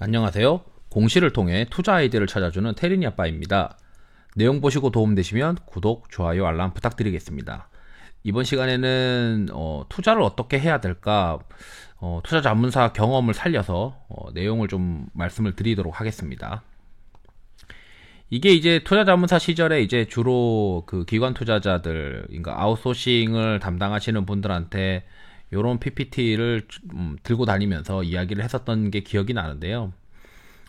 안녕하세요. 공시를 통해 투자 아이디어를 찾아주는 테린이 아빠입니다. 내용 보시고 도움되시면 구독, 좋아요, 알람 부탁드리겠습니다. 이번 시간에는 투자를 어떻게 해야 될까, 투자 자문사 경험을 살려서 내용을 좀 말씀을 드리도록 하겠습니다. 이게 이제 투자 자문사 시절에 이제 주로 그 기관 투자자들, 그러니까 아웃소싱을 담당하시는 분들한테 요런 PPT를 들고 다니면서 이야기를 했었던 게 기억이 나는데요.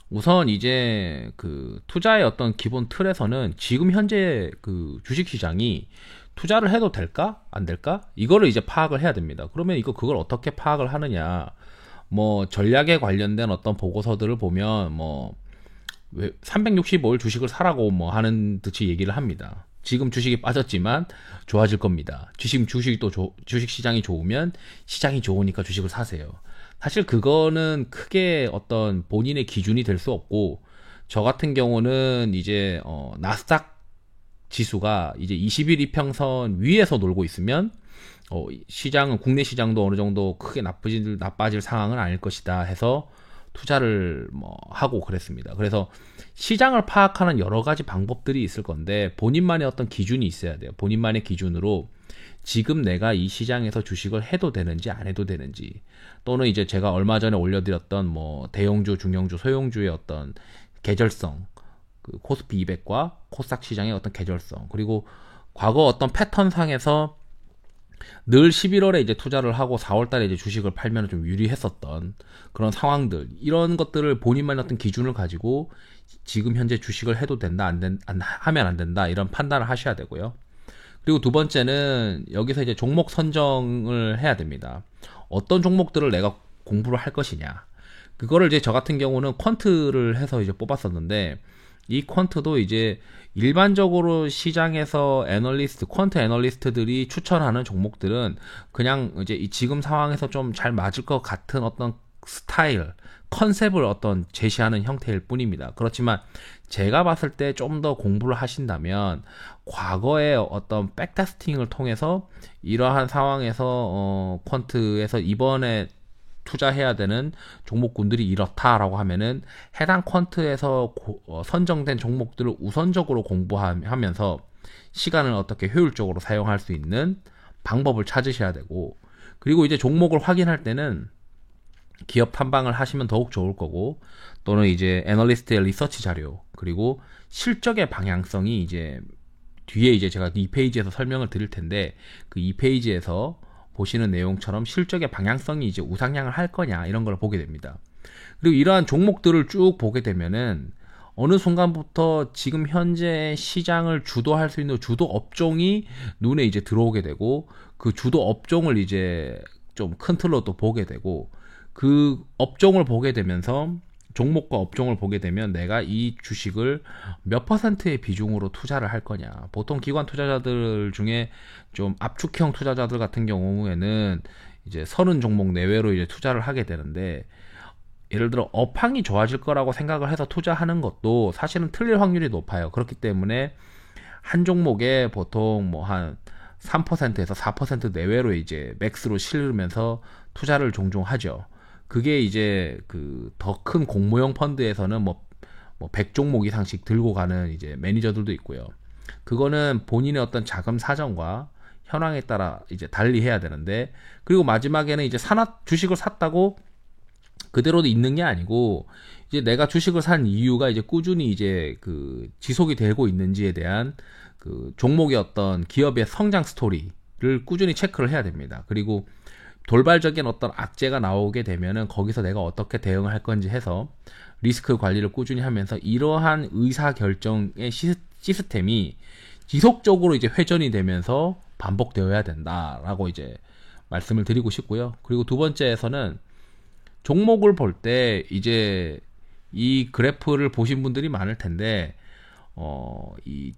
우선 이제 그 투자의 어떤 기본 틀에서는 지금 현재 그 주식 시장이 투자를 해도 될까? 안 될까? 이거를 이제 파악을 해야 됩니다. 그러면 그걸 어떻게 파악을 하느냐? 뭐 전략에 관련된 어떤 보고서들을 보면 뭐 365일 주식을 사라고 뭐 하는 듯이 얘기를 합니다. 지금 주식이 빠졌지만 좋아질 겁니다. 주식 시장이 좋으면 시장이 좋으니까 주식을 사세요. 사실 그거는 크게 어떤 본인의 기준이 될 수 없고, 저 같은 경우는 이제 나스닥 지수가 이제 20일 이평선 위에서 놀고 있으면 시장은, 국내 시장도 어느 정도 크게 나빠질 상황은 아닐 것이다 해서 투자를 뭐 하고 그랬습니다. 그래서 시장을 파악하는 여러 가지 방법들이 있을 건데, 본인만의 어떤 기준이 있어야 돼요. 본인만의 기준으로 지금 내가 이 시장에서 주식을 해도 되는지 안 해도 되는지, 또는 이제 제가 얼마 전에 올려드렸던 뭐 대형주, 중형주, 소형주의 어떤 계절성, 그 코스피 200과 코스닥 시장의 어떤 계절성, 그리고 과거 어떤 패턴상에서 늘 11월에 이제 투자를 하고 4월달에 이제 주식을 팔면 좀 유리했었던 그런 상황들, 이런 것들을 본인만의 어떤 기준을 가지고 지금 현재 주식을 해도 된다, 하면 안 된다, 이런 판단을 하셔야 되고요. 그리고 두 번째는 여기서 이제 종목 선정을 해야 됩니다. 어떤 종목들을 내가 공부를 할 것이냐. 그거를 이제 저 같은 경우는 퀀트를 해서 이제 뽑았었는데, 이 퀀트도 이제 일반적으로 시장에서 퀀트 애널리스트들이 추천하는 종목들은 그냥 이제 지금 상황에서 좀 잘 맞을 것 같은 어떤 스타일, 컨셉을 어떤 제시하는 형태일 뿐입니다. 그렇지만 제가 봤을 때 좀 더 공부를 하신다면 과거의 어떤 백테스팅을 통해서 이러한 상황에서 퀀트에서 이번에 투자해야 되는 종목군들이 이렇다라고 하면은 해당 퀀트에서 선정된 종목들을 우선적으로 공부하면서 시간을 어떻게 효율적으로 사용할 수 있는 방법을 찾으셔야 되고, 그리고 이제 종목을 확인할 때는 기업 탐방을 하시면 더욱 좋을 거고, 또는 이제 애널리스트의 리서치 자료, 그리고 실적의 방향성이 이제 뒤에 이제 제가 2페이지에서 설명을 드릴 텐데, 그 2페이지에서 보시는 내용처럼 실적의 방향성이 이제 우상향을 할 거냐, 이런 걸 보게 됩니다. 그리고 이러한 종목들을 쭉 보게 되면은 어느 순간부터 지금 현재 시장을 주도할 수 있는 주도 업종이 눈에 이제 들어오게 되고, 그 주도 업종을 이제 좀 큰 틀로 또 보게 되고, 그 업종을 보게 되면서 종목과 업종을 보게 되면 내가 이 주식을 몇 퍼센트의 비중으로 투자를 할 거냐. 보통 기관 투자자들 중에 좀 압축형 투자자들 같은 경우에는 이제 30종목 내외로 이제 투자를 하게 되는데, 예를 들어 업황이 좋아질 거라고 생각을 해서 투자하는 것도 사실은 틀릴 확률이 높아요. 그렇기 때문에 한 종목에 보통 뭐 한 3%에서 4% 내외로 이제 맥스로 실으면서 투자를 종종 하죠. 그게 이제 그 더 큰 공모형 펀드에서는 뭐 100종목 이상씩 들고 가는 이제 매니저들도 있고요. 그거는 본인의 어떤 자금 사정과 현황에 따라 이제 달리 해야 되는데, 그리고 마지막에는 이제 주식을 샀다고 그대로 있는 게 아니고, 이제 내가 주식을 산 이유가 이제 꾸준히 이제 그 지속이 되고 있는지에 대한 그 종목의 어떤 기업의 성장 스토리를 꾸준히 체크를 해야 됩니다. 그리고 돌발적인 어떤 악재가 나오게 되면은 거기서 내가 어떻게 대응을 할 건지 해서 리스크 관리를 꾸준히 하면서 이러한 의사 결정의 시스템이 지속적으로 이제 회전이 되면서 반복되어야 된다라고 이제 말씀을 드리고 싶고요. 그리고 두 번째에서는 종목을 볼 때 이제 이 그래프를 보신 분들이 많을 텐데,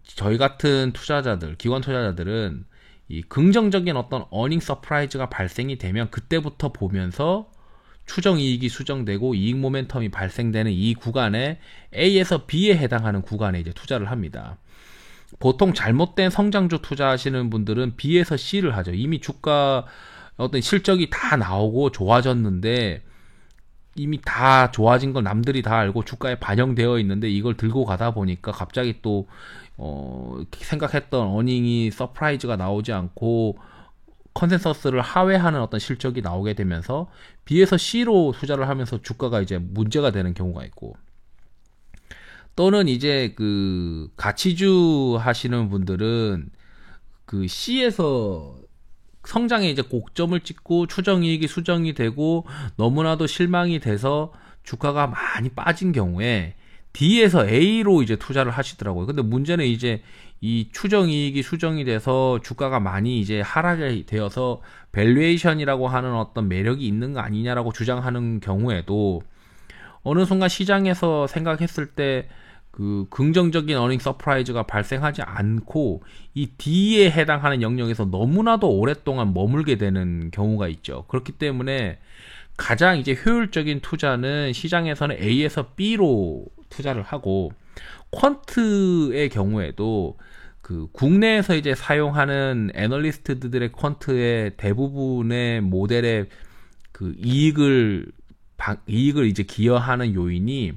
저희 같은 투자자들, 기관 투자자들은 이 긍정적인 어떤 어닝 서프라이즈가 발생이 되면 그때부터 보면서 추정 이익이 수정되고 이익 모멘텀이 발생되는 이 구간에 A에서 B에 해당하는 구간에 이제 투자를 합니다. 보통 잘못된 성장주 투자하시는 분들은 B에서 C를 하죠. 이미 주가 어떤 실적이 다 나오고 좋아졌는데 이미 다 좋아진 걸 남들이 다 알고 주가에 반영되어 있는데 이걸 들고 가다 보니까 갑자기 또 생각했던 어닝이 서프라이즈가 나오지 않고 컨센서스를 하회하는 어떤 실적이 나오게 되면서 B에서 C로 투자를 하면서 주가가 이제 문제가 되는 경우가 있고, 또는 이제 그 가치주 하시는 분들은 그 C에서 성장에 이제 곡점을 찍고 추정이익이 수정이 되고 너무나도 실망이 돼서 주가가 많이 빠진 경우에 D에서 A로 이제 투자를 하시더라고요. 근데 문제는 이제 이 추정이익이 수정이 돼서 주가가 많이 이제 하락이 되어서 밸류에이션이라고 하는 어떤 매력이 있는 거 아니냐라고 주장하는 경우에도 어느 순간 시장에서 생각했을 때 그 긍정적인 어닝 서프라이즈가 발생하지 않고 이 D에 해당하는 영역에서 너무나도 오랫동안 머물게 되는 경우가 있죠. 그렇기 때문에 가장 이제 효율적인 투자는 시장에서는 A에서 B로 투자를 하고, 퀀트의 경우에도 그 국내에서 이제 사용하는 애널리스트들의 퀀트의 대부분의 모델의 그 이익을 이제 기여하는 요인이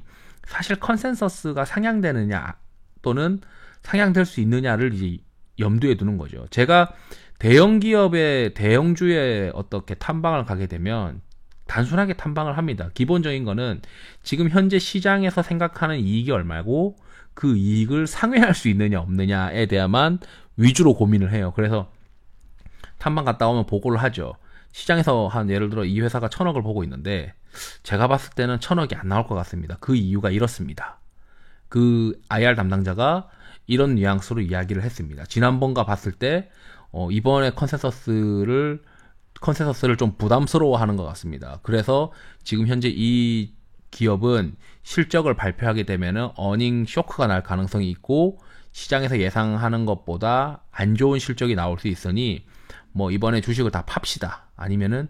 사실 컨센서스가 상향되느냐 또는 상향될 수 있느냐를 이제 염두에 두는 거죠. 제가 대형 기업의 대형주에 어떻게 탐방을 가게 되면 단순하게 탐방을 합니다. 기본적인 거는 지금 현재 시장에서 생각하는 이익이 얼마고 그 이익을 상회할 수 있느냐 없느냐에 대해만 위주로 고민을 해요. 그래서 탐방 갔다 오면 보고를 하죠. 시장에서 한 예를 들어 이 회사가 1,000억을 보고 있는데 제가 봤을 때는 1,000억이 안 나올 것 같습니다. 그 이유가 이렇습니다. 그 IR 담당자가 이런 뉘앙스로 이야기를 했습니다. 지난번과 봤을 때 이번에 컨센서스를 좀 부담스러워하는 것 같습니다. 그래서 지금 현재 이 기업은 실적을 발표하게 되면은 어닝 쇼크가 날 가능성이 있고 시장에서 예상하는 것보다 안 좋은 실적이 나올 수 있으니 뭐 이번에 주식을 다 팝시다. 아니면은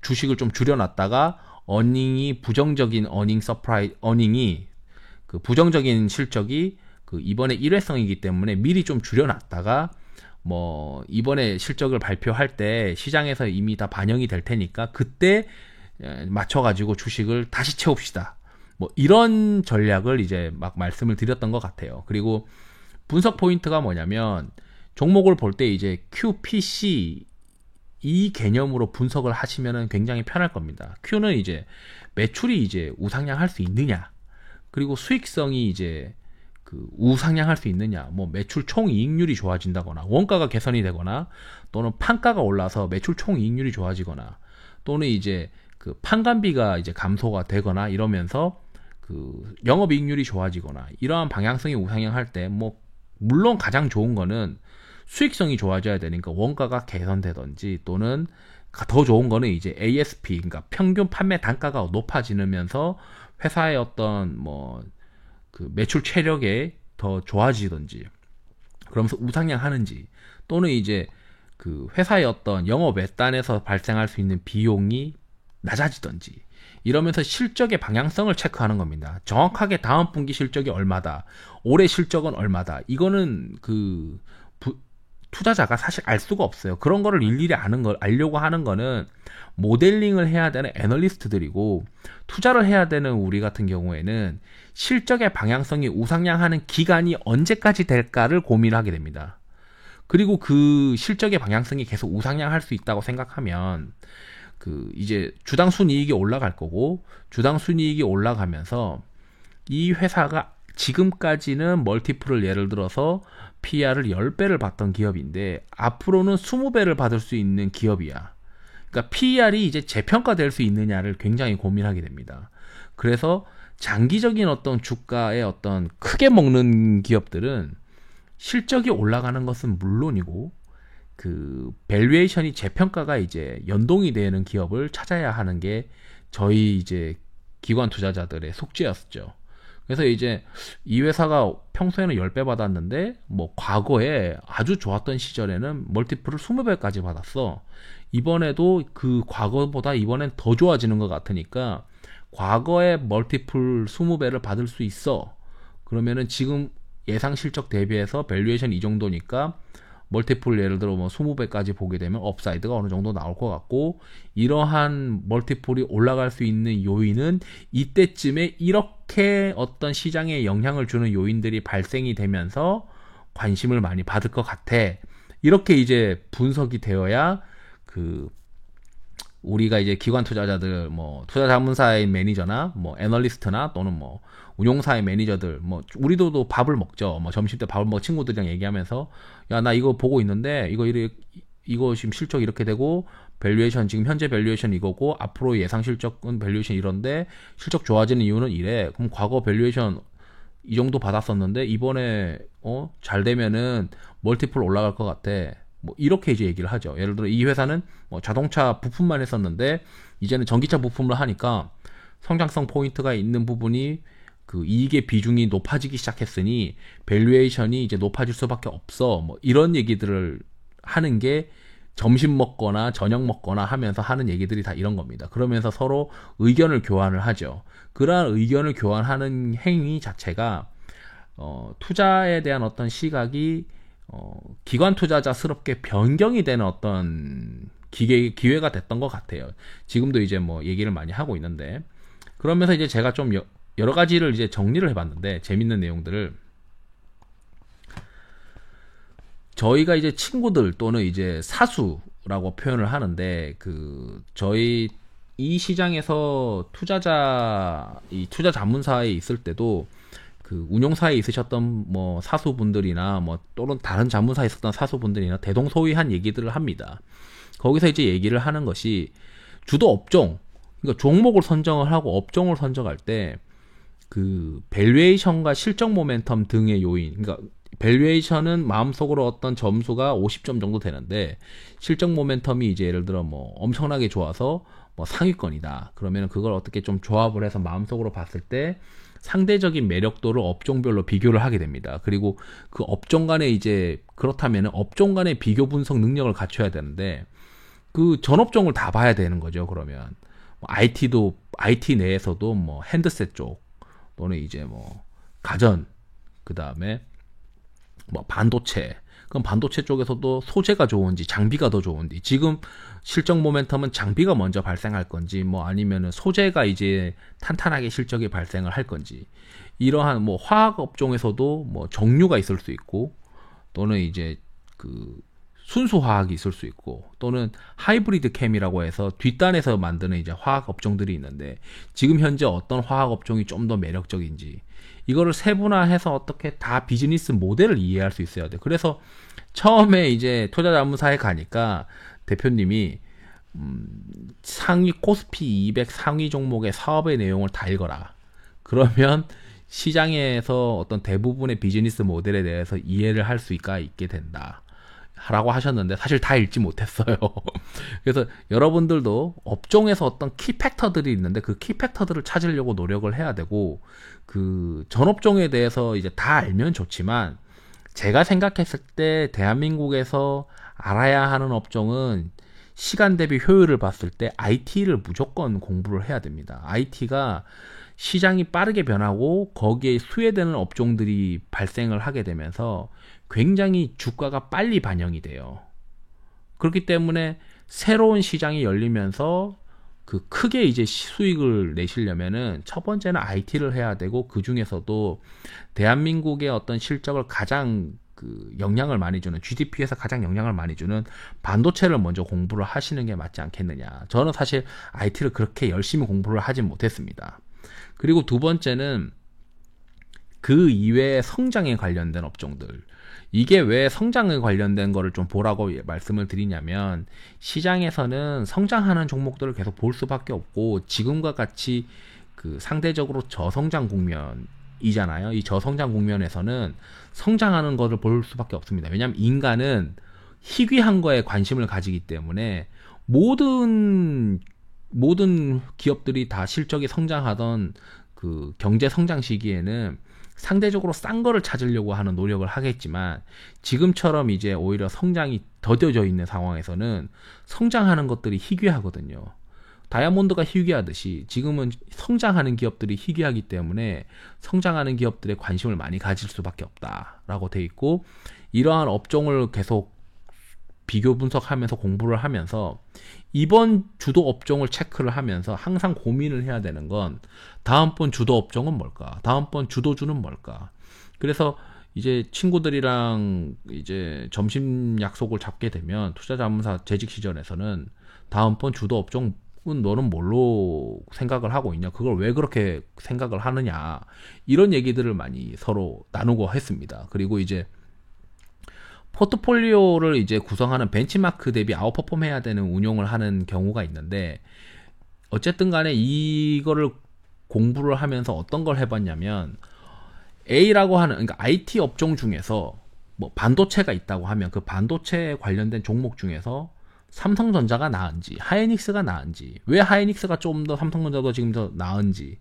주식을 좀 줄여놨다가 어닝이 부정적인 어닝이 그 부정적인 실적이 그 이번에 일회성이기 때문에 미리 좀 줄여놨다가 뭐 이번에 실적을 발표할 때 시장에서 이미 다 반영이 될 테니까 그때 맞춰가지고 주식을 다시 채웁시다. 뭐 이런 전략을 이제 막 말씀을 드렸던 것 같아요. 그리고 분석 포인트가 뭐냐면 종목을 볼 때 이제 QPC 이 개념으로 분석을 하시면은 굉장히 편할 겁니다. Q는 이제 매출이 이제 우상향할 수 있느냐, 그리고 수익성이 이제 그 우상향할 수 있느냐, 뭐 매출 총이익률이 좋아진다거나 원가가 개선이 되거나 또는 판가가 올라서 매출 총이익률이 좋아지거나 또는 이제 그 판관비가 이제 감소가 되거나 이러면서 그 영업이익률이 좋아지거나 이러한 방향성이 우상향할 때 뭐 물론 가장 좋은 거는 수익성이 좋아져야 되니까 원가가 개선되든지 또는 더 좋은 거는 이제 ASP, 그러니까 평균 판매 단가가 높아지면서 회사의 어떤 뭐 그 매출 체력에 더 좋아지든지 그러면서 우상향하는지 또는 이제 그 회사의 어떤 영업 외단에서 발생할 수 있는 비용이 낮아지든지 이러면서 실적의 방향성을 체크하는 겁니다. 정확하게 다음 분기 실적이 얼마다, 올해 실적은 얼마다, 이거는 그 투자자가 사실 알 수가 없어요. 그런 거를 일일이 알려고 하는 거는 모델링을 해야 되는 애널리스트들이고, 투자를 해야 되는 우리 같은 경우에는 실적의 방향성이 우상향하는 기간이 언제까지 될까를 고민하게 됩니다. 그리고 그 실적의 방향성이 계속 우상향할 수 있다고 생각하면 그 이제 주당 순이익이 올라갈 거고, 주당 순이익이 올라가면서 이 회사가 지금까지는 멀티플을 예를 들어서 PR을 10배를 받던 기업인데 앞으로는 20배를 받을 수 있는 기업이야. 그러니까 PR이 이제 재평가될 수 있느냐를 굉장히 고민하게 됩니다. 그래서 장기적인 어떤 주가의 어떤 크게 먹는 기업들은 실적이 올라가는 것은 물론이고 그 밸류에이션이 재평가가 이제 연동이 되는 기업을 찾아야 하는 게 저희 이제 기관 투자자들의 숙제였죠. 그래서 이제 이 회사가 평소에는 10배 받았는데 뭐 과거에 아주 좋았던 시절에는 멀티플을 20배까지 받았어. 이번에도 그 과거보다 이번엔 더 좋아지는 것 같으니까 과거에 멀티플 20배를 받을 수 있어. 그러면은 지금 예상 실적 대비해서 밸류에이션 이 정도니까 멀티플 예를 들어 뭐 20배까지 보게 되면 업사이드가 어느 정도 나올 것 같고, 이러한 멀티플이 올라갈 수 있는 요인은 이때쯤에 이렇게 어떤 시장에 영향을 주는 요인들이 발생이 되면서 관심을 많이 받을 것 같아. 이렇게 이제 분석이 되어야 그 우리가 이제 기관 투자자들, 뭐 투자 자문사의 매니저나 뭐 애널리스트나 또는 뭐 운용사의 매니저들, 뭐 우리도 밥을 먹죠. 뭐 점심 때 밥을 먹고 친구들이랑 얘기하면서, 야, 나 이거 보고 있는데 이거 지금 실적 이렇게 되고 밸류에이션 지금 현재 밸류에이션 이거고 앞으로 예상 실적은 밸류에이션 이런데 실적 좋아지는 이유는 이래. 그럼 과거 밸류에이션 이 정도 받았었는데 이번에 잘 되면은 멀티플 올라갈 것 같아. 뭐 이렇게 이제 얘기를 하죠. 예를 들어 이 회사는 뭐 자동차 부품만 했었는데 이제는 전기차 부품을 하니까 성장성 포인트가 있는 부분이 그 이익의 비중이 높아지기 시작했으니 밸류에이션이 이제 높아질 수밖에 없어. 뭐 이런 얘기들을 하는 게 점심 먹거나 저녁 먹거나 하면서 하는 얘기들이 다 이런 겁니다. 그러면서 서로 의견을 교환을 하죠. 그러한 의견을 교환하는 행위 자체가 투자에 대한 어떤 시각이 기관 투자자스럽게 변경이 되는 어떤 기회가 됐던 것 같아요. 지금도 이제 뭐 얘기를 많이 하고 있는데, 그러면서 이제 제가 좀 여러 가지를 이제 정리를 해봤는데, 재밌는 내용들을 저희가 이제 친구들 또는 이제 사수라고 표현을 하는데, 저희 이 시장에서 투자 자문사에 있을 때도 그 운용사에 있으셨던 뭐 사수분들이나 뭐 또는 다른 자문사에 있었던 사수분들이나 대동소이한 얘기들을 합니다. 거기서 이제 얘기를 하는 것이 주도 업종, 그러니까 종목을 선정을 하고 업종을 선정할 때 그 밸류에이션과 실적 모멘텀 등의 요인, 그러니까 밸류에이션은 마음속으로 어떤 점수가 50점 정도 되는데 실적 모멘텀이 이제 예를 들어 뭐 엄청나게 좋아서 뭐 상위권이다. 그러면 그걸 어떻게 좀 조합을 해서 마음속으로 봤을 때 상대적인 매력도를 업종별로 비교를 하게 됩니다. 그리고 그 업종 간에 이제 그렇다면 업종 간의 비교 분석 능력을 갖춰야 되는데 그 전 업종을 다 봐야 되는 거죠. 그러면 뭐 IT 내에서도 뭐 핸드셋 쪽 또는 이제 뭐 가전, 그 다음에 뭐 반도체, 그럼 반도체 쪽에서도 소재가 좋은지 장비가 더 좋은지, 지금 실적 모멘텀은 장비가 먼저 발생할 건지 뭐 아니면은 소재가 이제 탄탄하게 실적이 발생을 할 건지, 이러한 뭐 화학 업종에서도 뭐 정류가 있을 수 있고 또는 이제 그 순수 화학이 있을 수 있고 또는 하이브리드 캠이라고 해서 뒷단에서 만드는 이제 화학 업종들이 있는데 지금 현재 어떤 화학 업종이 좀 더 매력적인지, 이거를 세분화해서 어떻게 다 비즈니스 모델을 이해할 수 있어야 돼. 그래서 처음에 이제 투자자문사에 가니까 대표님이 상위 코스피 200 상위 종목의 사업의 내용을 다 읽어라. 그러면 시장에서 어떤 대부분의 비즈니스 모델에 대해서 이해를 할 수가 있게 된다. 라고 하셨는데 사실 다 읽지 못했어요. 그래서 여러분들도 업종에서 어떤 키팩터들이 있는데 그 키팩터들을 찾으려고 노력을 해야 되고, 그 전업종에 대해서 이제 다 알면 좋지만 제가 생각했을 때 대한민국에서 알아야 하는 업종은 시간 대비 효율을 봤을 때 IT를 무조건 공부를 해야 됩니다. IT가 시장이 빠르게 변하고 거기에 수혜되는 업종들이 발생을 하게 되면서 굉장히 주가가 빨리 반영이 돼요. 그렇기 때문에 새로운 시장이 열리면서 그 크게 이제 수익을 내시려면은 첫 번째는 IT를 해야 되고, 그 중에서도 대한민국의 어떤 실적을 가장 그 영향을 많이 주는, GDP에서 가장 영향을 많이 주는 반도체를 먼저 공부를 하시는 게 맞지 않겠느냐. 저는 사실 IT를 그렇게 열심히 공부를 하진 못했습니다. 그리고 두 번째는 그 이외에 성장에 관련된 업종들, 이게 왜 성장에 관련된 거를 좀 보라고 말씀을 드리냐면, 시장에서는 성장하는 종목들을 계속 볼 수밖에 없고 지금과 같이 그 상대적으로 저성장 국면이잖아요. 이 저성장 국면에서는 성장하는 것을 볼 수밖에 없습니다. 왜냐하면 인간은 희귀한 거에 관심을 가지기 때문에 모든 기업들이 다 실적이 성장하던 그 경제 성장 시기에는 상대적으로 싼 거를 찾으려고 하는 노력을 하겠지만, 지금처럼 이제 오히려 성장이 더뎌져 있는 상황에서는 성장하는 것들이 희귀하거든요. 다이아몬드가 희귀하듯이 지금은 성장하는 기업들이 희귀하기 때문에 성장하는 기업들에 관심을 많이 가질 수밖에 없다라고 돼 있고, 이러한 업종을 계속 비교 분석하면서 공부를 하면서 이번 주도 업종을 체크를 하면서 항상 고민을 해야 되는 건 다음번 주도 업종은 뭘까? 다음번 주도주는 뭘까? 그래서 이제 친구들이랑 이제 점심 약속을 잡게 되면 투자자문사 재직 시절에서는 다음번 주도 업종은 너는 뭘로 생각을 하고 있냐? 그걸 왜 그렇게 생각을 하느냐? 이런 얘기들을 많이 서로 나누고 했습니다. 그리고 이제 포트폴리오를 이제 구성하는 벤치마크 대비 아웃퍼폼 해야 되는 운용을 하는 경우가 있는데, 어쨌든 간에 이거를 공부를 하면서 어떤 걸 해봤냐면, A라고 하는, 그러니까 IT 업종 중에서 뭐 반도체가 있다고 하면 그 반도체에 관련된 종목 중에서 삼성전자가 나은지, 하이닉스가 나은지, 왜 하이닉스가 좀 더 삼성전자도 지금 더 나은지,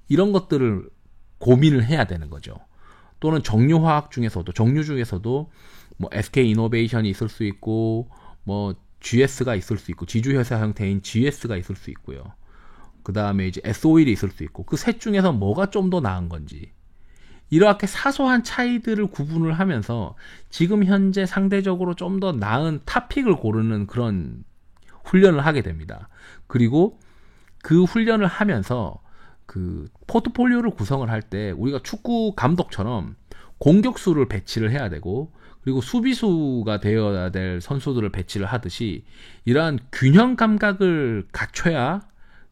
이런 것들을 고민을 해야 되는 거죠. 또는 정유화학 중에서도, 정유 중에서도 뭐 SK이노베이션이 있을 수 있고, 뭐 GS가 있을 수 있고, 지주회사 형태인 GS가 있을 수 있고요. 그 다음에 이제 S-오일이 있을 수 있고, 그 셋 중에서 뭐가 좀 더 나은 건지, 이렇게 사소한 차이들을 구분을 하면서 지금 현재 상대적으로 좀 더 나은 탑픽을 고르는 그런 훈련을 하게 됩니다. 그리고 그 훈련을 하면서 그 포트폴리오를 구성을 할 때 우리가 축구 감독처럼 공격수를 배치를 해야 되고, 그리고 수비수가 되어야 될 선수들을 배치를 하듯이 이러한 균형 감각을 갖춰야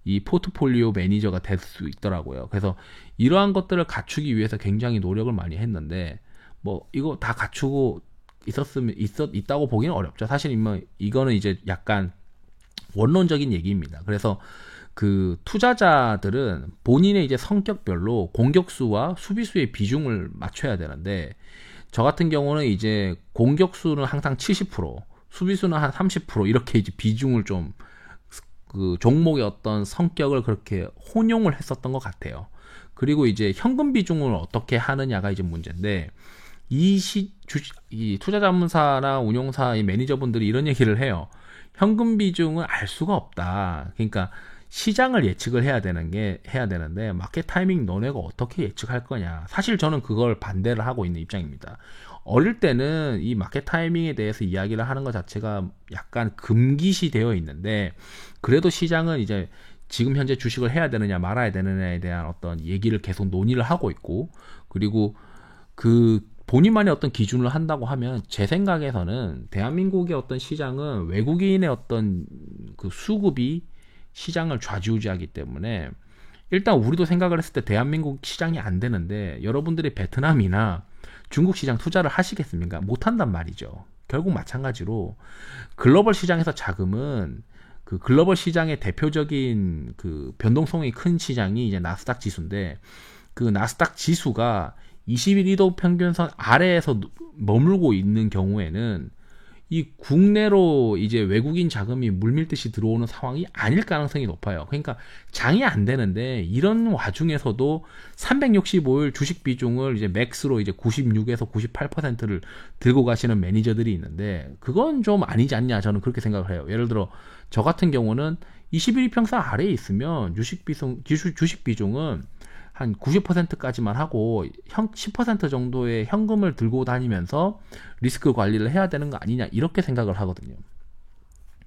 이 포트폴리오 매니저가 될 수 있더라고요. 그래서 이러한 것들을 갖추기 위해서 굉장히 노력을 많이 했는데, 뭐 이거 다 갖추고 있다고 보기는 어렵죠. 사실 뭐 이거는 이제 약간 원론적인 얘기입니다. 그래서 그 투자자들은 본인의 이제 성격별로 공격수와 수비수의 비중을 맞춰야 되는데, 저 같은 경우는 이제 공격수는 항상 70%, 수비수는 한 30% 이렇게 이제 비중을 좀 그 종목의 어떤 성격을 그렇게 혼용을 했었던 것 같아요. 그리고 이제 현금 비중을 어떻게 하느냐가 이제 문제인데, 이 투자자문사나 운용사의 매니저분들이 이런 얘기를 해요. 현금 비중을 알 수가 없다. 그러니까 시장을 예측을 해야 되는데 마켓 타이밍 너네가 어떻게 예측할 거냐. 사실 저는 그걸 반대를 하고 있는 입장입니다. 어릴 때는 이 마켓 타이밍에 대해서 이야기를 하는 것 자체가 약간 금기시 되어 있는데, 그래도 시장은 이제 지금 현재 주식을 해야 되느냐 말아야 되느냐에 대한 어떤 얘기를 계속 논의를 하고 있고, 그리고 그 본인만의 어떤 기준을 한다고 하면 제 생각에서는 대한민국의 어떤 시장은 외국인의 어떤 그 수급이 시장을 좌지우지하기 때문에, 일단 우리도 생각을 했을 때 대한민국 시장이 안 되는데 여러분들이 베트남이나 중국 시장 투자를 하시겠습니까? 못한단 말이죠. 결국 마찬가지로 글로벌 시장에서 자금은 그 글로벌 시장의 대표적인 그 변동성이 큰 시장이 이제 나스닥 지수인데, 그 나스닥 지수가 21 이동 평균선 아래에서 머물고 있는 경우에는 이 국내로 이제 외국인 자금이 물밀듯이 들어오는 상황이 아닐 가능성이 높아요. 그러니까 장이 안 되는데 이런 와중에서도 365일 주식 비중을 이제 맥스로 이제 96에서 98%를 들고 가시는 매니저들이 있는데, 그건 좀 아니지 않냐, 저는 그렇게 생각을 해요. 예를 들어 저 같은 경우는 21평선 아래에 있으면 주식 비중은 한 90%까지만 하고 10% 정도의 현금을 들고 다니면서 리스크 관리를 해야 되는 거 아니냐, 이렇게 생각을 하거든요.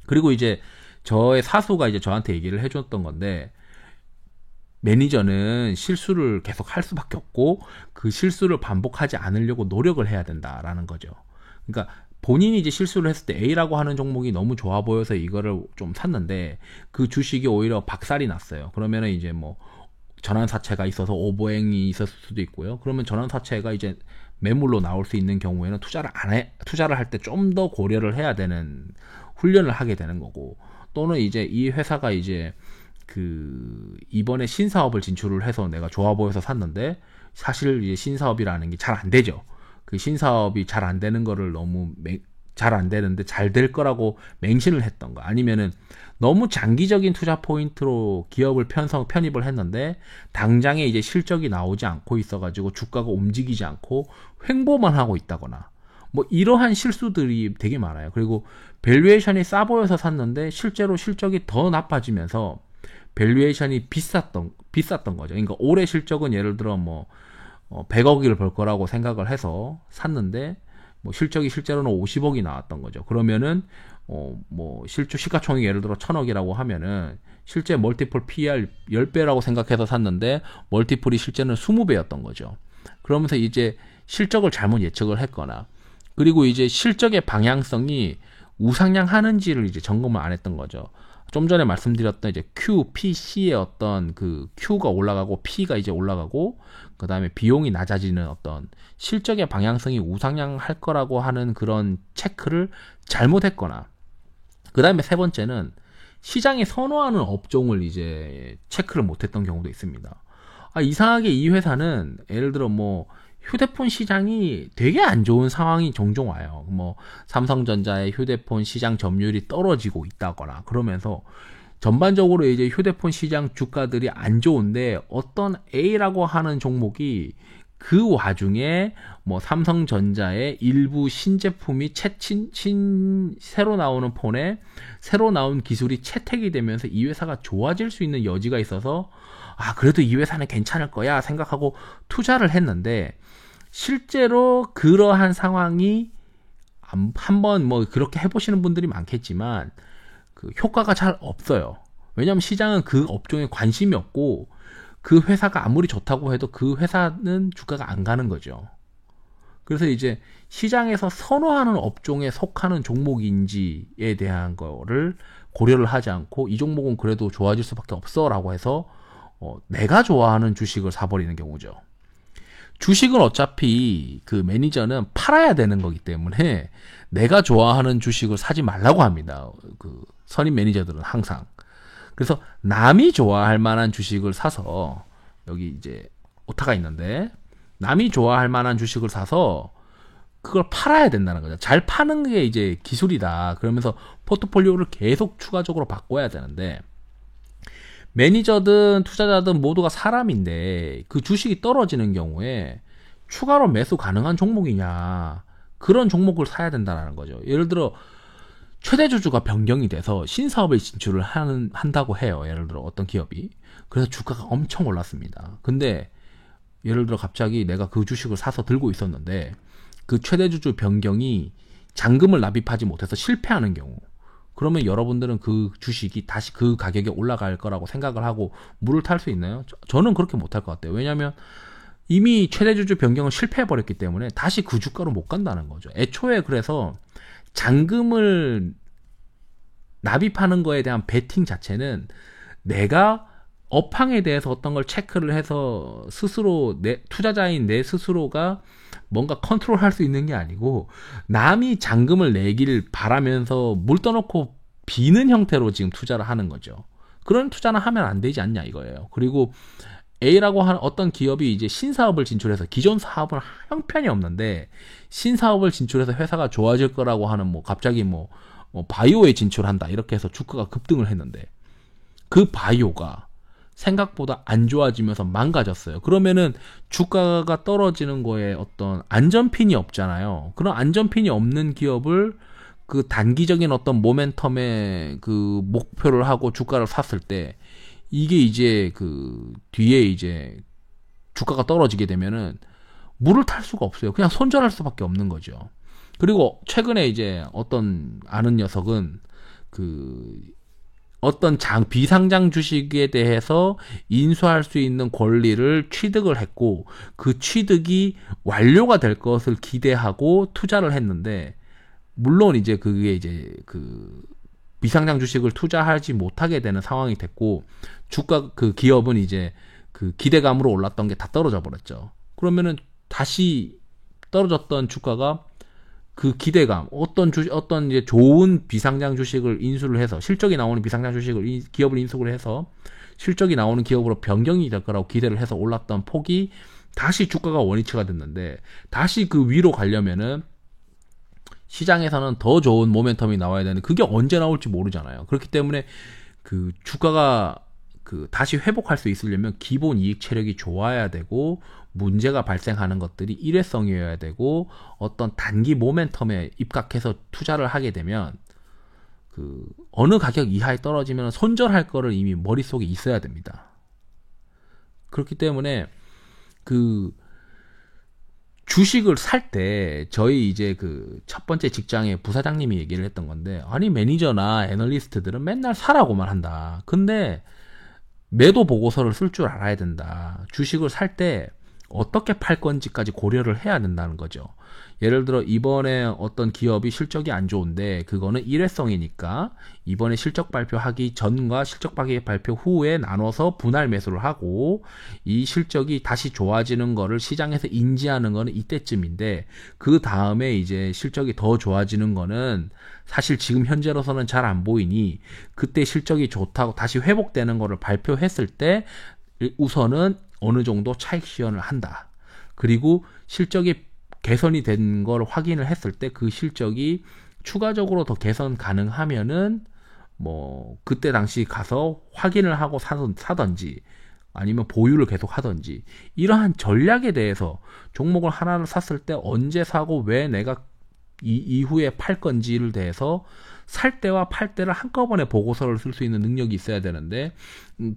그리고 이제 저의 사수가 이제 저한테 얘기를 해줬던 건데, 매니저는 실수를 계속 할 수밖에 없고 그 실수를 반복하지 않으려고 노력을 해야 된다라는 거죠. 그러니까 본인이 이제 실수를 했을 때 A라고 하는 종목이 너무 좋아 보여서 이거를 좀 샀는데 그 주식이 오히려 박살이 났어요. 그러면은 이제 뭐 전환사채가 있어서 오버행이 있었을 수도 있고요. 그러면 전환사채가 이제 매물로 나올 수 있는 경우에는 투자를 할 때 좀 더 고려를 해야 되는 훈련을 하게 되는 거고, 또는 이제 이 회사가 이제 그 이번에 신사업을 진출을 해서 내가 좋아 보여서 샀는데 사실 이제 신사업이라는 게 잘 안 되죠. 그 신사업이 잘 안 되는 거를 너무 잘 안 되는데 잘 될 거라고 맹신을 했던 거, 아니면은 너무 장기적인 투자 포인트로 기업을 편입을 했는데 당장에 이제 실적이 나오지 않고 있어가지고 주가가 움직이지 않고 횡보만 하고 있다거나, 뭐 이러한 실수들이 되게 많아요. 그리고 밸류에이션이 싸 보여서 샀는데 실제로 실적이 더 나빠지면서 밸류에이션이 비쌌던 거죠. 그러니까 올해 실적은 예를 들어 뭐 100억을 벌 거라고 생각을 해서 샀는데 뭐 실적이 실제로는 50억이 나왔던 거죠. 그러면은 뭐 시가총액이 예를 들어 1000억이라고 하면은 실제 멀티플 PER 10배라고 생각해서 샀는데 멀티플이 실제는 20배였던 거죠. 그러면서 이제 실적을 잘못 예측을 했거나, 그리고 이제 실적의 방향성이 우상향하는지를 이제 점검을 안 했던 거죠. 좀 전에 말씀드렸던 이제 Q, P, C의 어떤 그 Q가 올라가고 P가 이제 올라가고, 그 다음에 비용이 낮아지는 어떤 실적의 방향성이 우상향할 거라고 하는 그런 체크를 잘못했거나, 그 다음에 세 번째는 시장이 선호하는 업종을 이제 체크를 못했던 경우도 있습니다. 이상하게 이 회사는 예를 들어 뭐 휴대폰 시장이 되게 안 좋은 상황이 종종 와요. 뭐 삼성전자의 휴대폰 시장 점유율이 떨어지고 있다거나 그러면서 전반적으로 이제 휴대폰 시장 주가들이 안 좋은데 어떤 A라고 하는 종목이 그 와중에 뭐 삼성전자의 일부 신제품이 새로 나오는 폰에 새로 나온 기술이 채택이 되면서 이 회사가 좋아질 수 있는 여지가 있어서 그래도 이 회사는 괜찮을 거야 생각하고 투자를 했는데, 실제로 그러한 상황이 한번 뭐 그렇게 해보시는 분들이 많겠지만 그 효과가 잘 없어요. 왜냐하면 시장은 그 업종에 관심이 없고 그 회사가 아무리 좋다고 해도 그 회사는 주가가 안 가는 거죠. 그래서 이제 시장에서 선호하는 업종에 속하는 종목인지에 대한 거를 고려를 하지 않고 이 종목은 그래도 좋아질 수밖에 없어 라고 해서 내가 좋아하는 주식을 사버리는 경우죠. 주식은 어차피 그 매니저는 팔아야 되는 거기 때문에 내가 좋아하는 주식을 사지 말라고 합니다. 그 선임 매니저들은 항상. 그래서 남이 좋아할 만한 주식을 사서, 여기 이제 오타가 있는데, 남이 좋아할 만한 주식을 사서 그걸 팔아야 된다는 거죠. 잘 파는 게 이제 기술이다. 그러면서 포트폴리오를 계속 추가적으로 바꿔야 되는데, 매니저든 투자자든 모두가 사람인데 그 주식이 떨어지는 경우에 추가로 매수 가능한 종목이냐, 그런 종목을 사야 된다는 거죠. 예를 들어 최대 주주가 변경이 돼서 신사업에 진출을 한다고 해요. 예를 들어 어떤 기업이. 그래서 주가가 엄청 올랐습니다. 근데 예를 들어 갑자기 내가 그 주식을 사서 들고 있었는데 그 최대 주주 변경이 잔금을 납입하지 못해서 실패하는 경우, 그러면 여러분들은 그 주식이 다시 그 가격에 올라갈 거라고 생각을 하고 물을 탈 수 있나요? 저는 그렇게 못할 것 같아요. 왜냐하면 이미 최대 주주 변경을 실패해버렸기 때문에 다시 그 주가로 못 간다는 거죠. 애초에 그래서 잔금을 납입하는 거에 대한 베팅 자체는 내가 업황에 대해서 어떤 걸 체크를 해서 스스로 투자자인 내 스스로가 뭔가 컨트롤할 수 있는 게 아니고 남이 잔금을 내기를 바라면서 물 떠놓고 비는 형태로 지금 투자를 하는 거죠. 그런 투자는 하면 안 되지 않냐 이거예요. 그리고 A라고 하는 어떤 기업이 이제 신사업을 진출해서 기존 사업은 형편이 없는데 신사업을 진출해서 회사가 좋아질 거라고 하는 뭐 갑자기 뭐 바이오에 진출한다 이렇게 해서 주가가 급등을 했는데 그 바이오가 생각보다 안 좋아지면서 망가졌어요. 그러면은 주가가 떨어지는 거에 어떤 안전핀이 없잖아요. 그런 안전핀이 없는 기업을 그 단기적인 어떤 모멘텀의 그 목표를 하고 주가를 샀을 때 이게 이제 그 뒤에 이제 주가가 떨어지게 되면은 물을 탈 수가 없어요. 그냥 손절할 수밖에 없는 거죠. 그리고 최근에 이제 어떤 아는 녀석은 그 어떤 비상장 주식에 대해서 인수할 수 있는 권리를 취득을 했고 그 취득이 완료가 될 것을 기대하고 투자를 했는데, 물론 이제 그게 이제 그 비상장 주식을 투자하지 못하게 되는 상황이 됐고 주가 그 기업은 이제 그 기대감으로 올랐던 게 다 떨어져 버렸죠. 그러면은 다시 떨어졌던 주가가 그 기대감, 어떤 이제 좋은 비상장 주식을 인수를 해서 실적이 나오는 비상장 주식을 기업을 인수를 해서 실적이 나오는 기업으로 변경이 될 거라고 기대를 해서 올랐던 폭이 다시 주가가 원위치가 됐는데, 다시 그 위로 가려면은 시장에서는 더 좋은 모멘텀이 나와야 되는데 그게 언제 나올지 모르잖아요. 그렇기 때문에 그 주가가 그 다시 회복할 수 있으려면 기본 이익 체력이 좋아야 되고 문제가 발생하는 것들이 일회성이어야 되고 어떤 단기 모멘텀에 입각해서 투자를 하게 되면 그 어느 가격 이하에 떨어지면 손절할 거를 이미 머릿속에 있어야 됩니다. 그렇기 때문에 그 주식을 살 때 저희 이제 그 첫 번째 직장의 부사장님이 얘기를 했던 건데, 아니 매니저나 애널리스트들은 맨날 사라고만 한다. 근데 매도 보고서를 쓸 줄 알아야 된다. 주식을 살 때 어떻게 팔 건지까지 고려를 해야 된다는 거죠. 예를 들어 이번에 어떤 기업이 실적이 안 좋은데 그거는 일회성이니까 이번에 실적 발표하기 전과 실적 발표 후에 나눠서 분할 매수를 하고, 이 실적이 다시 좋아지는 거를 시장에서 인지하는 거는 이때쯤인데, 그 다음에 이제 실적이 더 좋아지는 거는 사실 지금 현재로서는 잘 안 보이니 그때 실적이 좋다고 다시 회복되는 거를 발표했을 때 우선은 어느 정도 차익 시현을 한다. 그리고 실적이 개선이 된 걸 확인을 했을 때 그 실적이 추가적으로 더 개선 가능하면은 뭐 그때 당시 가서 확인을 하고 사던지 아니면 보유를 계속 하던지, 이러한 전략에 대해서 종목을 하나를 샀을 때 언제 사고 왜 내가 이후에 팔 건지를 대해서 살 때와 팔 때를 한꺼번에 보고서를 쓸 수 있는 능력이 있어야 되는데,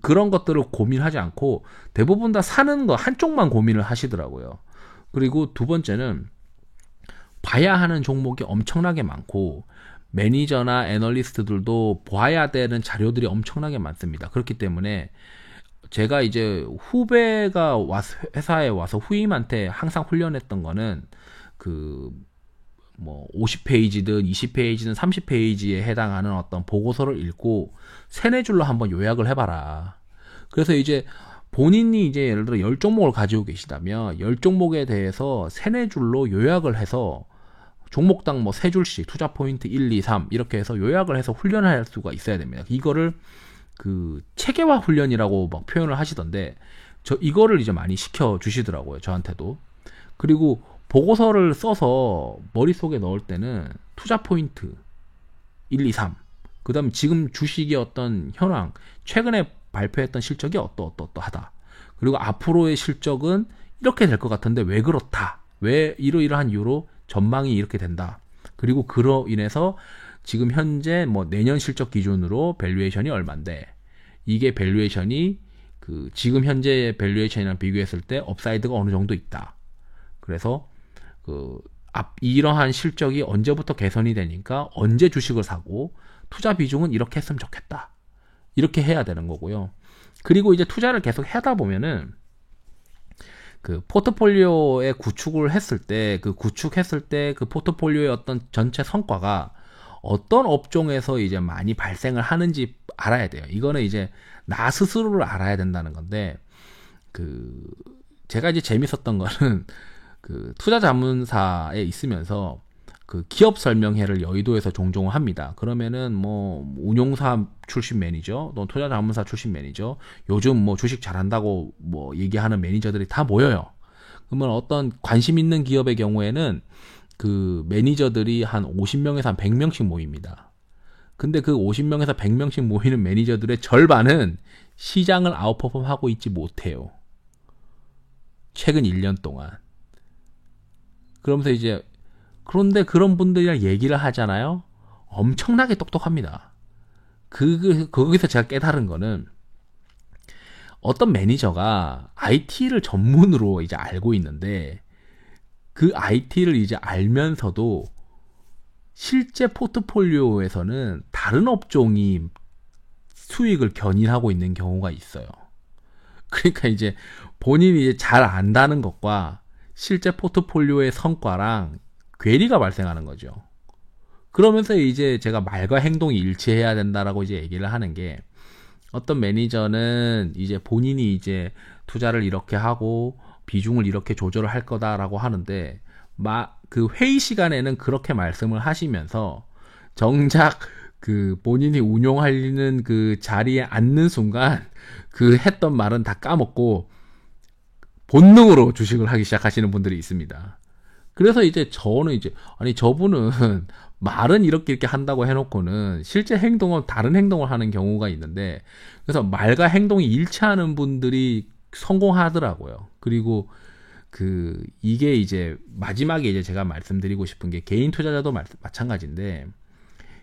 그런 것들을 고민하지 않고 대부분 다 사는 거 한쪽만 고민을 하시더라고요. 그리고 두 번째는 봐야 하는 종목이 엄청나게 많고 매니저나 애널리스트들도 봐야 되는 자료들이 엄청나게 많습니다. 그렇기 때문에 제가 이제 후배가 회사에 와서 후임한테 항상 훈련했던 거는 그 뭐 50페이지든 20페이지든 30페이지에 해당하는 어떤 보고서를 읽고 세네 줄로 한번 요약을 해봐라. 그래서 이제 본인이 이제 예를 들어 10종목을 가지고 계시다면 10종목에 대해서 세네 줄로 요약을 해서 종목당 뭐 3줄씩 투자 포인트 1, 2, 3 이렇게 해서 요약을 해서 훈련을 할 수가 있어야 됩니다. 이거를 그 체계화 훈련이라고 막 표현을 하시던데, 이거를 이제 많이 시켜 주시더라고요, 저한테도. 그리고 보고서를 써서 머릿속에 넣을 때는 투자 포인트 1, 2, 3, 그 다음에 지금 주식의 어떤 현황, 최근에 발표했던 실적이 어떠하다. 그리고 앞으로의 실적은 이렇게 될 것 같은데 왜 그렇다. 왜 이러이러한 이유로 전망이 이렇게 된다. 그리고 그로 인해서 지금 현재 뭐 내년 실적 기준으로 밸류에이션이 얼만데, 이게 밸류에이션이 그 지금 현재의 밸류에이션이랑 비교했을 때 업사이드가 어느 정도 있다. 그래서 이러한 실적이 언제부터 개선이 되니까 언제 주식을 사고 투자 비중은 이렇게 했으면 좋겠다. 이렇게 해야 되는 거고요. 그리고 이제 투자를 계속 하다 보면은 그 포트폴리오에 구축을 했을 때 그 포트폴리오의 어떤 전체 성과가 어떤 업종에서 이제 많이 발생을 하는지 알아야 돼요. 이거는 이제 나 스스로를 알아야 된다는 건데, 제가 이제 재밌었던 거는 그 투자 자문사에 있으면서 그 기업 설명회를 여의도에서 종종 합니다. 그러면은 뭐 운용사 출신 매니저, 또 투자 자문사 출신 매니저, 요즘 뭐 주식 잘한다고 뭐 얘기하는 매니저들이 다 모여요. 그러면 어떤 관심 있는 기업의 경우에는 그 매니저들이 한 50명에서 한 100명씩 모입니다. 근데 그 50명에서 100명씩 모이는 매니저들의 절반은 시장을 아웃퍼폼하고 있지 못해요. 최근 1년 동안. 그러면서 이제 그런데 그런 분들이랑 얘기를 하잖아요. 엄청나게 똑똑합니다. 거기서 제가 깨달은 거는, 어떤 매니저가 IT를 전문으로 이제 알고 있는데 그 IT를 이제 알면서도 실제 포트폴리오에서는 다른 업종이 수익을 견인하고 있는 경우가 있어요. 그러니까 이제 본인이 이제 잘 안다는 것과 실제 포트폴리오의 성과랑 괴리가 발생하는 거죠. 그러면서 이제 제가 말과 행동이 일치해야 된다라고 이제 얘기를 하는 게, 어떤 매니저는 이제 본인이 이제 투자를 이렇게 하고 비중을 이렇게 조절을 할 거다라고 하는데, 그 회의 시간에는 그렇게 말씀을 하시면서 정작 그 본인이 운용하는 그 자리에 앉는 순간 그 했던 말은 다 까먹고 본능으로 주식을 하기 시작하시는 분들이 있습니다. 그래서 이제 저는 이제, 아니 저분은 말은 이렇게 한다고 해놓고는 실제 행동은 다른 행동을 하는 경우가 있는데, 그래서 말과 행동이 일치하는 분들이 성공하더라고요. 그리고 이게 이제 마지막에 이제 제가 말씀드리고 싶은 게, 개인 투자자도 마찬가지인데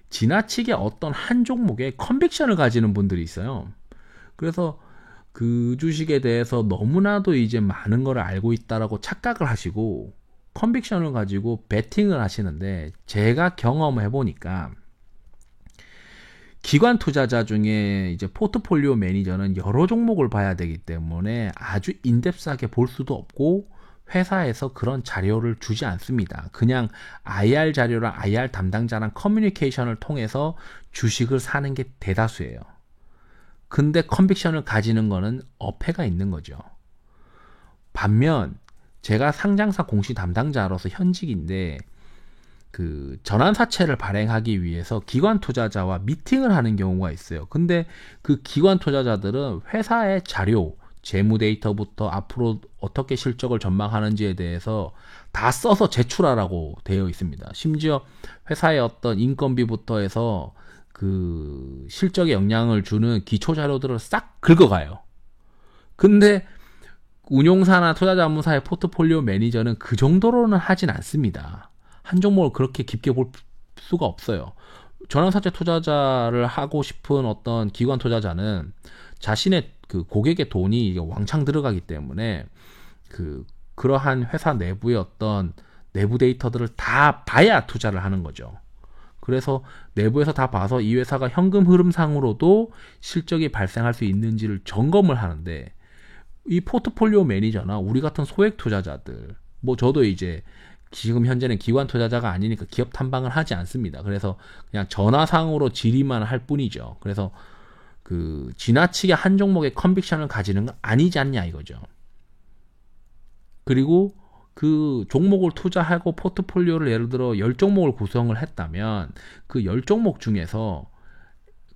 지나치게 어떤 한 종목에 컨빅션을 가지는 분들이 있어요. 그래서 그 주식에 대해서 너무나도 이제 많은 걸 알고 있다라고 착각을 하시고 컨빅션을 가지고 베팅을 하시는데, 제가 경험을 해보니까 기관 투자자 중에 이제 포트폴리오 매니저는 여러 종목을 봐야 되기 때문에 아주 인덱스하게 볼 수도 없고, 회사에서 그런 자료를 주지 않습니다. 그냥 IR 자료랑 IR 담당자랑 커뮤니케이션을 통해서 주식을 사는 게 대다수예요. 근데 컨빅션을 가지는 거는 어폐가 있는 거죠. 반면 제가 상장사 공시 담당자로서 현직인데, 그 전환사채를 발행하기 위해서 기관 투자자와 미팅을 하는 경우가 있어요. 근데 그 기관 투자자들은 회사의 자료, 재무 데이터부터 앞으로 어떻게 실적을 전망하는지에 대해서 다 써서 제출하라고 되어 있습니다. 심지어 회사의 어떤 인건비부터 해서 그 실적에 영향을 주는 기초 자료들을 싹 긁어가요. 근데 운용사나 투자자문사의 포트폴리오 매니저는 그 정도로는 하진 않습니다. 한 종목을 그렇게 깊게 볼 수가 없어요. 전환사채 투자자를 하고 싶은 어떤 기관 투자자는 자신의 그 고객의 돈이 왕창 들어가기 때문에 그러한 회사 내부의 어떤 내부 데이터들을 다 봐야 투자를 하는 거죠. 그래서 내부에서 다 봐서 이 회사가 현금 흐름상으로도 실적이 발생할 수 있는지를 점검을 하는데, 이 포트폴리오 매니저나 우리 같은 소액 투자자들, 뭐 저도 이제 지금 현재는 기관 투자자가 아니니까 기업 탐방을 하지 않습니다. 그래서 그냥 전화상으로 질의만 할 뿐이죠. 그래서 그 지나치게 한 종목의 컨빅션을 가지는 건 아니지 않냐 이거죠. 그리고 그 종목을 투자하고 포트폴리오를 예를 들어 10종목을 구성을 했다면 그 10종목 중에서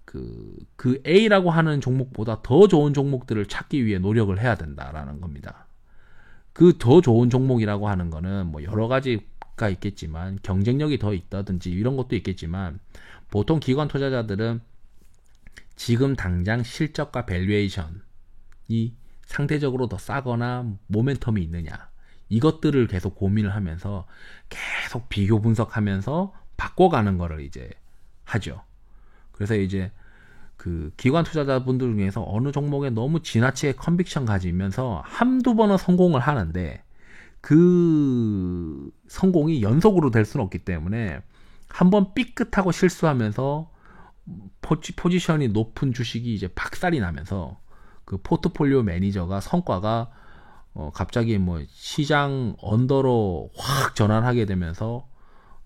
그 A라고 하는 종목보다 더 좋은 종목들을 찾기 위해 노력을 해야 된다라는 겁니다. 그 더 좋은 종목이라고 하는 거는 뭐 여러 가지가 있겠지만, 경쟁력이 더 있다든지 이런 것도 있겠지만, 보통 기관 투자자들은 지금 당장 실적과 밸류에이션이 상대적으로 더 싸거나 모멘텀이 있느냐, 이것들을 계속 고민을 하면서 계속 비교 분석하면서 바꿔가는 거를 이제 하죠. 그래서 이제 그 기관 투자자분들 중에서 어느 종목에 너무 지나치게 컨빅션 가지면서 한두 번은 성공을 하는데, 그 성공이 연속으로 될 수는 없기 때문에 한번 삐끗하고 실수하면서 포지션이 높은 주식이 이제 박살이 나면서 그 포트폴리오 매니저가 성과가 갑자기 뭐 시장 언더로 확 전환하게 되면서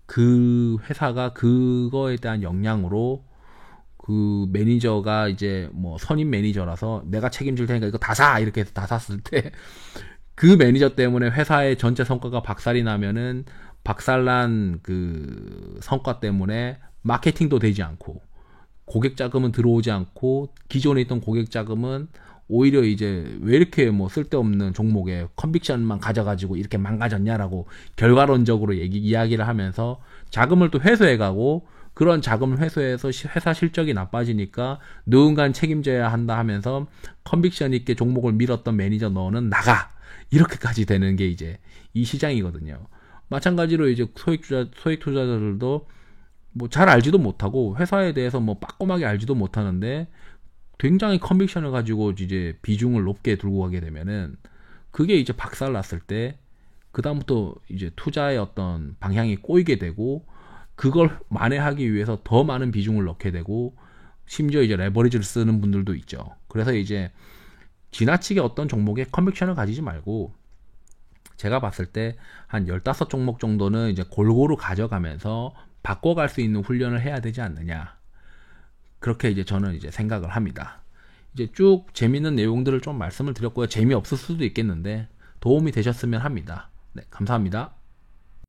그 회사가 그거에 대한 영향으로 그 매니저가 이제 뭐 선임 매니저라서 내가 책임질 테니까 이거 다 사! 이렇게 해서 다 샀을 때 그 매니저 때문에 회사의 전체 성과가 박살이 나면은 박살난 그 성과 때문에 마케팅도 되지 않고 고객 자금은 들어오지 않고 기존에 있던 고객 자금은 오히려 이제 왜 이렇게 뭐 쓸데없는 종목에 컨빅션만 가져가지고 이렇게 망가졌냐라고 결과론적으로 이야기를 하면서 자금을 또 회수해가고, 그런 자금을 회수해서 회사 실적이 나빠지니까 누군가 책임져야 한다 하면서 컨빅션 있게 종목을 밀었던 매니저 너는 나가! 이렇게까지 되는 게 이제 이 시장이거든요. 마찬가지로 이제 소액 투자자들도 뭐 잘 알지도 못하고 회사에 대해서 뭐 빠꼼하게 알지도 못하는데 굉장히 컨빅션을 가지고 이제 비중을 높게 들고 가게 되면은 그게 이제 박살났을 때 그다음부터 이제 투자의 어떤 방향이 꼬이게 되고, 그걸 만회하기 위해서 더 많은 비중을 넣게 되고, 심지어 이제 레버리지를 쓰는 분들도 있죠. 그래서 이제 지나치게 어떤 종목에 컨빅션을 가지지 말고, 제가 봤을 때 한 15종목 정도는 이제 골고루 가져가면서 바꿔갈 수 있는 훈련을 해야 되지 않느냐. 그렇게 이제 저는 이제 생각을 합니다. 이제 쭉 재밌는 내용들을 좀 말씀을 드렸고요. 재미없을 수도 있겠는데 도움이 되셨으면 합니다. 네, 감사합니다.